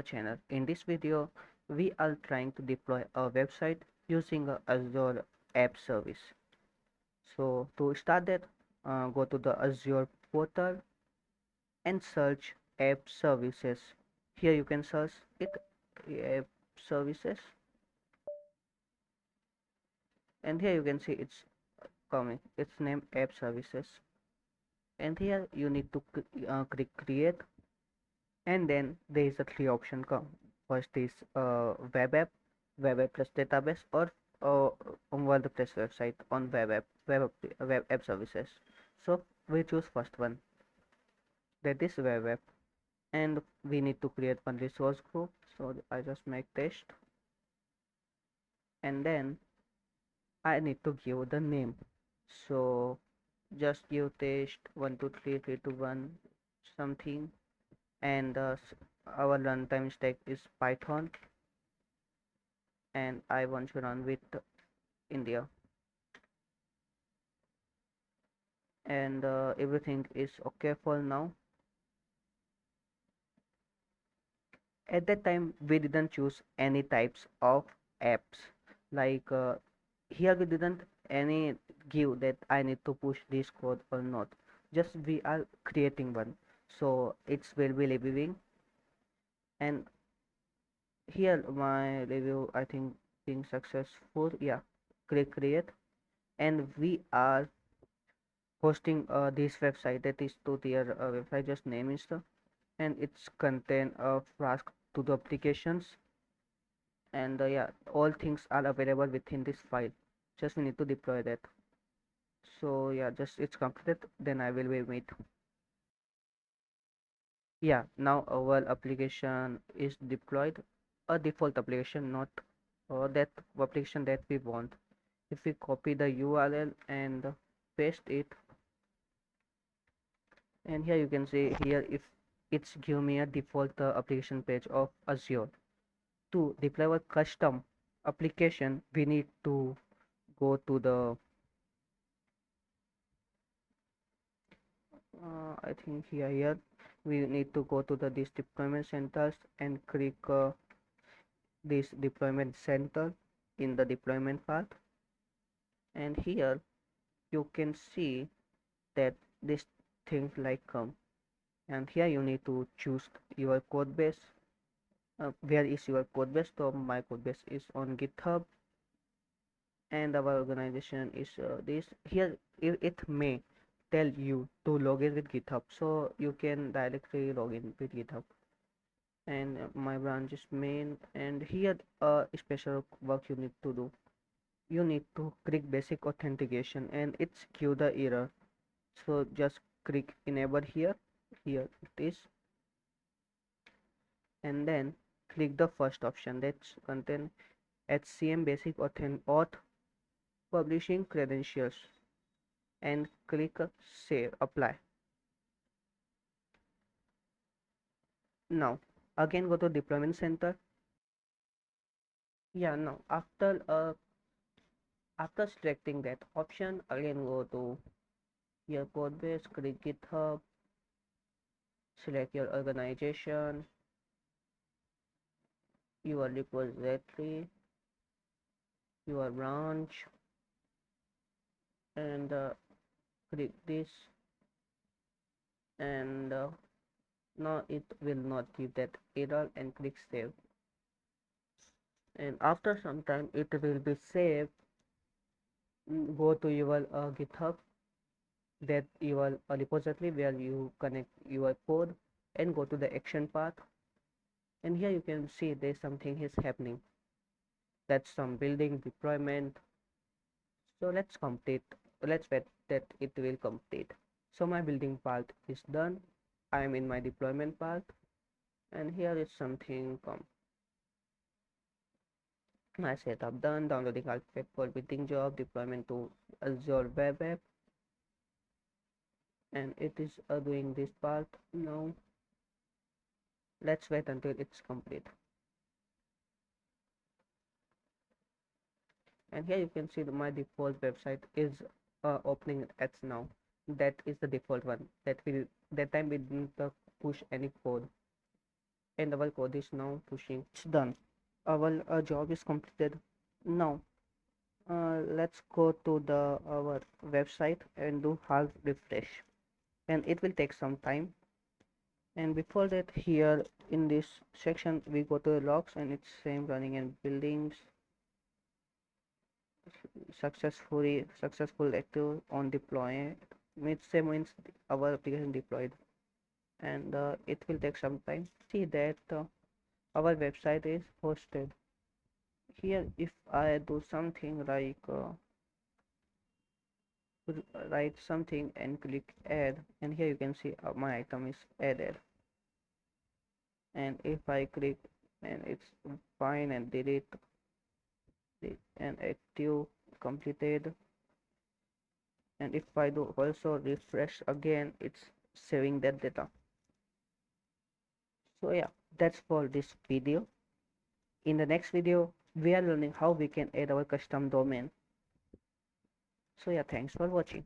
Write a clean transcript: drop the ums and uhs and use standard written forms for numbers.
channel. In this video, we are trying to deploy a website using a Azure App Service. So to start that, go to the Azure portal and search App Services. Here you can search it App Services, and here you can see it's coming. It's named App Services, and here you need to click create, and then there is a three option come. First is web app plus database, or uh, WordPress website on web app services. So we choose first one, that is web app, and we need to create one resource group. So I just make test, and then I need to give the name. So just give test 1 2 3 3 2 1 something, and our runtime stack is Python, and I want to run with India, and everything is okay for now. At that time we didn't choose any types of apps, like here we didn't any give that I need to push this code or not, just we are creating one, so it's will be reviewing. And here my review, I think, being successful. Yeah, click create, and we are hosting this website, that is to their website, just name is the, and it's contain a flask to the applications, and yeah, all things are available within this file, just we need to deploy that. So yeah, just it's completed, then I will wait. Yeah, now our application is deployed, a default application, not that application that we want. If we copy the URL and paste it, and here you can see here, if it's give me a default application page of Azure. To deploy a custom application, we need to go to the I think here we need to go to the this deployment centers and click this deployment center in the deployment path, and here you can see that this things like come, and here you need to choose your code base. Where is your code base? So my code base is on GitHub, and our organization is this. Here it may tell you to log in with GitHub, so you can directly log in with GitHub. And my branch is main, and here special work you need to do. You need to click basic authentication, and it's give the error. So just click enable here. Here it is, and then click the first option, that's contain HCM basic auth publishing credentials, and click save apply. Now again go to deployment center. Yeah, now after selecting that option, again go to your code base, click GitHub, select your organization, your repository, your branch, and click this, and now it will not give that error, and click save. And after some time it will be saved. Go to your GitHub, that your repository where you connect your code, and go to the action path, and here you can see there's something is happening, that's some building deployment. So let's wait that it will complete. So my building part is done, I am in my deployment part, and here is something come, my setup done, downloading artifact for building job, deployment to Azure web app, and it is doing this part now. Let's wait until it's complete. And here you can see my default website is opening as now. That is the default one, that time we didn't push any code. and our code is now pushing. It's done. Our job is completed. Now let's go to the our website and do hard refresh, and it will take some time. And before that, here in this section we go to the logs, and it's same running and buildings successful active on deploy. Means same means our application deployed, and it will take some time. See that our website is hosted. Here if I do something like write something and click add, and here you can see my item is added. And if I click and it's fine and delete it and active completed, and if I do also refresh again, it's saving that data. So yeah, that's for this video. In the next video we are learning how we can add our custom domain. So yeah, thanks for watching.